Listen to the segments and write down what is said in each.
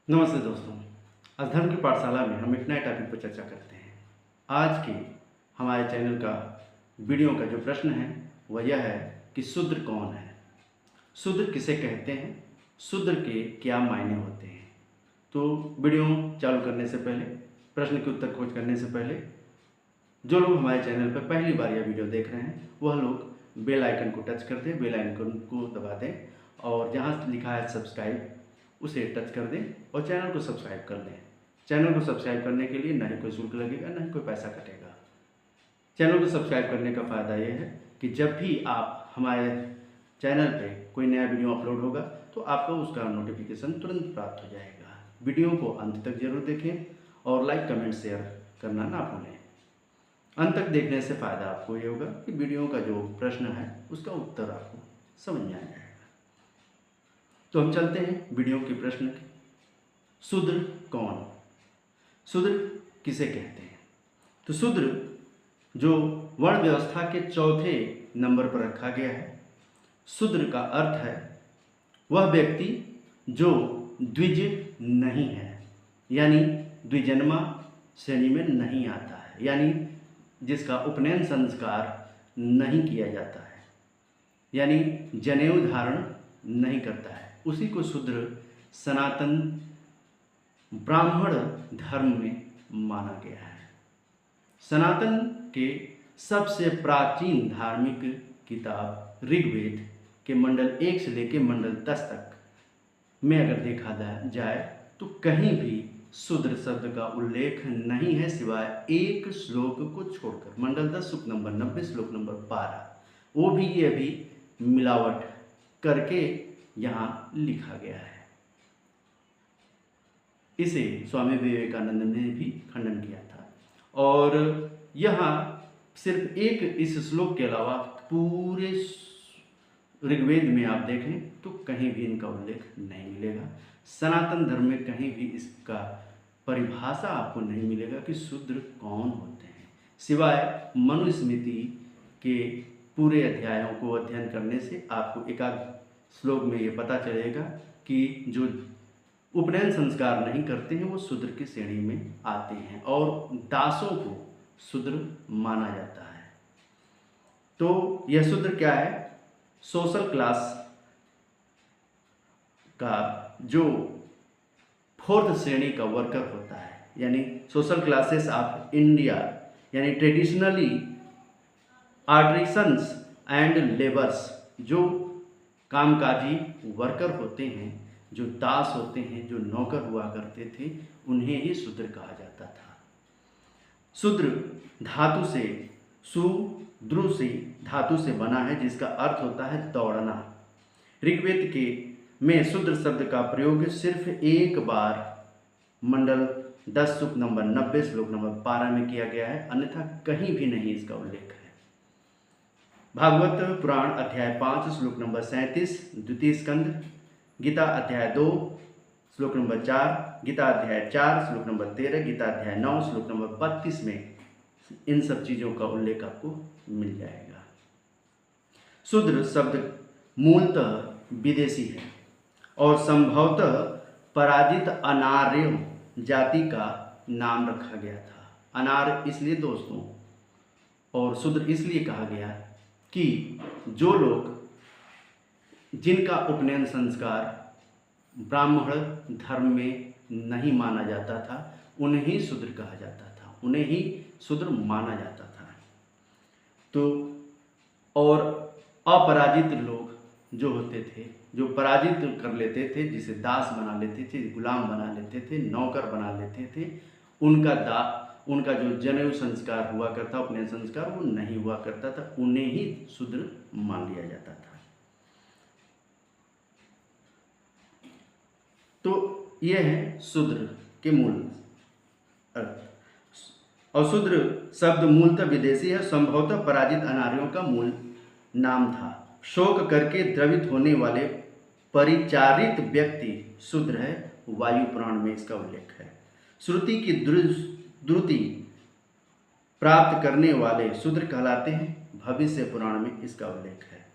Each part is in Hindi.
नमस्ते दोस्तों। आज धर्म की पाठशाला में हम एक नए टॉपिक पर चर्चा करते हैं। आज के हमारे चैनल का वीडियो का जो प्रश्न है वह यह है कि शूद्र कौन है, शूद्र किसे कहते हैं, शूद्र के क्या मायने होते हैं। तो वीडियो चालू करने से पहले, प्रश्न के उत्तर खोज करने से पहले, जो लोग हमारे चैनल पर पहली बार यह वीडियो देख रहे हैं वह लोग बेल आइकन को टच कर दें, बेल आइकन को दबा दें और जहाँ लिखा है सब्सक्राइब उसे टच कर दें और चैनल को सब्सक्राइब कर दें। चैनल को सब्सक्राइब करने के लिए ना ही कोई शुल्क लगेगा, ना ही कोई पैसा कटेगा। चैनल को सब्सक्राइब करने का फ़ायदा यह है कि जब भी आप हमारे चैनल पे कोई नया वीडियो अपलोड होगा तो आपको उसका नोटिफिकेशन तुरंत प्राप्त हो जाएगा। वीडियो को अंत तक जरूर देखें और लाइक, कमेंट, शेयर करना ना भूलें। अंत तक देखने से फ़ायदा आपको ये होगा कि वीडियो का जो प्रश्न है उसका उत्तर आपको समझ में आ जाएगा। तो हम चलते हैं वीडियो के प्रश्न के। शूद्र कौन, शूद्र किसे कहते हैं। तो शूद्र जो वर्ण व्यवस्था के चौथे नंबर पर रखा गया है, शूद्र का अर्थ है वह व्यक्ति जो द्विज नहीं है, यानी द्विजन्मा श्रेणी में नहीं आता है, यानी जिसका उपनयन संस्कार नहीं किया जाता है, यानी जनेऊ धारण नहीं करता है, उसी को शूद्र सनातन ब्राह्मण धर्म में माना गया है। सनातन के सबसे प्राचीन धार्मिक किताब ऋग्वेद के मंडल 1 से लेकर मंडल 10 तक में अगर देखा जाए तो कहीं भी शूद्र शब्द का उल्लेख नहीं है सिवाय एक श्लोक को छोड़कर, मंडल 10 श्लोक नंबर 90 श्लोक नंबर 12, वो भी ये अभी मिलावट करके यहाँ लिखा गया है। इसे स्वामी विवेकानंद ने भी खंडन किया था और यहाँ सिर्फ एक इस श्लोक के अलावा पूरे ऋग्वेद में आप देखें तो कहीं भी इनका उल्लेख नहीं मिलेगा। सनातन धर्म में कहीं भी इसका परिभाषा आपको नहीं मिलेगा कि शूद्र कौन होते हैं, सिवाय मनुस्मृति के पूरे अध्यायों को अध्ययन करने से आपको एकाध श्लोक में ये पता चलेगा कि जो उपनयन संस्कार नहीं करते हैं वो शूद्र की श्रेणी में आते हैं और दासों को शूद्र माना जाता है। तो यह शूद्र क्या है? सोशल क्लास का जो 4th श्रेणी का वर्कर होता है, यानी सोशल क्लासेस ऑफ इंडिया, यानी ट्रेडिशनली आर्टिसंस एंड लेबर्स, जो कामकाजी वर्कर होते हैं, जो दास होते हैं, जो नौकर हुआ करते थे, उन्हें ही शूद्र कहा जाता था। शूद्र धातु से, सुद्रुसी धातु से बना है जिसका अर्थ होता है दौड़ना। ऋग्वेद के में शूद्र शब्द का प्रयोग सिर्फ एक बार मंडल 10 श्लोक नंबर 90 श्लोक नंबर 12 में किया गया है, अन्यथा कहीं भी नहीं इसका उल्लेख है। भागवत पुराण अध्याय 5 श्लोक नंबर 37, द्वितीय स्कंद, गीता अध्याय 2 श्लोक नंबर 4, गीता अध्याय 4 श्लोक नंबर 13, गीता अध्याय 9 श्लोक नंबर 32 में इन सब चीज़ों का उल्लेख आपको मिल जाएगा। शूद्र शब्द मूलतः विदेशी है और संभवतः पराजित अनार्य जाति का नाम रखा गया था। अनार्य इसलिए दोस्तों और शूद्र इसलिए कहा गया कि जो लोग जिनका उपनयन संस्कार ब्राह्मण धर्म में नहीं माना जाता था उन्हें ही शूद्र कहा जाता था, उन्हें ही शूद्र माना जाता था। तो और अपराजित लोग जो होते थे, जो पराजित कर लेते थे, जिसे दास बना लेते थे, गुलाम बना लेते थे, नौकर बना लेते थे, उनका जो जनेऊ संस्कार हुआ करता, उपनयन संस्कार, वो नहीं हुआ करता था, उन्हें ही शूद्र मान लिया जाता था। तो यह है शूद्र के मूल अर्थ। और शूद्र शब्द मूलतः विदेशी है, संभवतः पराजित अनार्यों का मूल नाम था। शोक करके द्रवित होने वाले परिचारित व्यक्ति शूद्र है, वायु पुराण में इसका उल्लेख है। श्रुति की द्रुति प्राप्त करने वाले शूद्र कहलाते हैं, भविष्य पुराण में इसका उल्लेख है।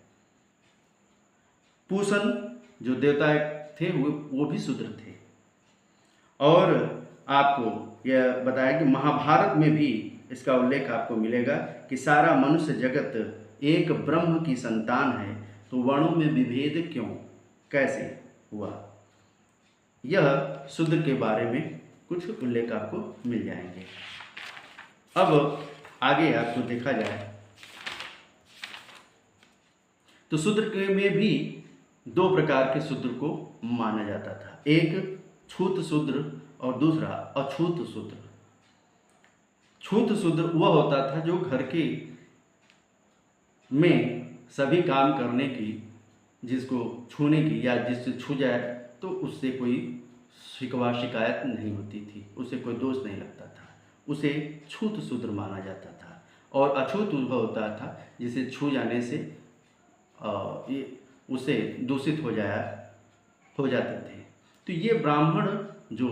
पूषण जो देवता थे वो भी शूद्र थे। और आपको यह बताया कि महाभारत में भी इसका उल्लेख आपको मिलेगा कि सारा मनुष्य जगत एक ब्रह्म की संतान है, तो वर्णों में विभेद क्यों, कैसे हुआ। यह शूद्र के बारे में कुछ उल्लेख आपको मिल जाएंगे। अब आगे आपको देखा जाए तो शूद्र के में भी दो प्रकार के शूद्र को माना जाता था, एक छूत शूद्र और दूसरा अछूत शूद्र। छूत शूद्र वह होता था जो घर के में सभी काम करने की, जिसको छूने की या जिससे छू जाए तो उससे कोई शिकायत नहीं होती थी, उसे कोई दोष नहीं लगता था, उसे छूत शूद्र माना जाता था। और अछूत वह होता था जिसे छू जाने से उसे दूषित हो जाते थे। तो ये ब्राह्मण जो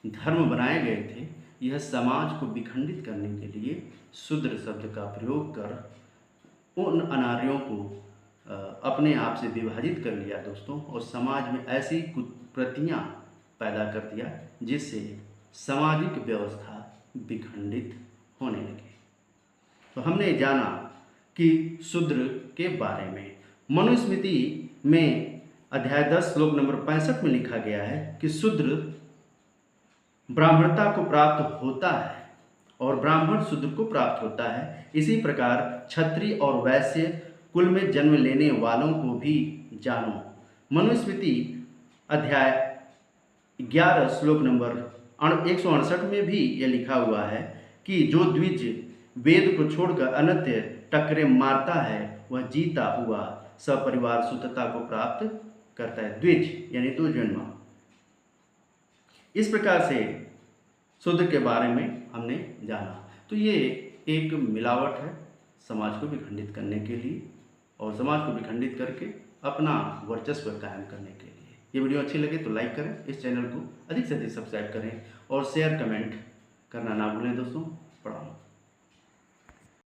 धर्म बनाए गए थे, यह समाज को विखंडित करने के लिए शूद्र शब्द का प्रयोग कर उन अनार्यों को अपने आप से विभाजित कर लिया दोस्तों, और समाज में ऐसी कुप्रतियाँ पैदा कर दिया जिससे सामाजिक व्यवस्था विखंडित होने लगी। तो हमने जाना कि शूद्र के बारे में। मनुस्मृति में अध्याय 10 श्लोक नंबर 65 में लिखा गया है कि शूद्र ब्राह्मणता को प्राप्त होता है और ब्राह्मण शूद्र को प्राप्त होता है। इसी प्रकार क्षत्रिय और वैश्य कुल में जन्म लेने वालों को भी जानो। मनुस्मृति अध्याय 11 श्लोक नंबर 168 में भी यह लिखा हुआ है कि जो द्विज वेद को छोड़कर अन्यत्र टकरे मारता है वह जीता हुआ सपरिवार शुद्धता को प्राप्त करता है। द्विज यानी दो जन्म। इस प्रकार से शूद्र के बारे में हमने जाना। तो ये एक मिलावट है समाज को विखंडित करने के लिए और समाज को विखंडित करके अपना वर्चस्व कायम करने के लिए। ये वीडियो अच्छी लगे तो लाइक करें, इस चैनल को अधिक से अधिक सब्सक्राइब करें और शेयर कमेंट करना ना भूलें दोस्तों। प्रणाम।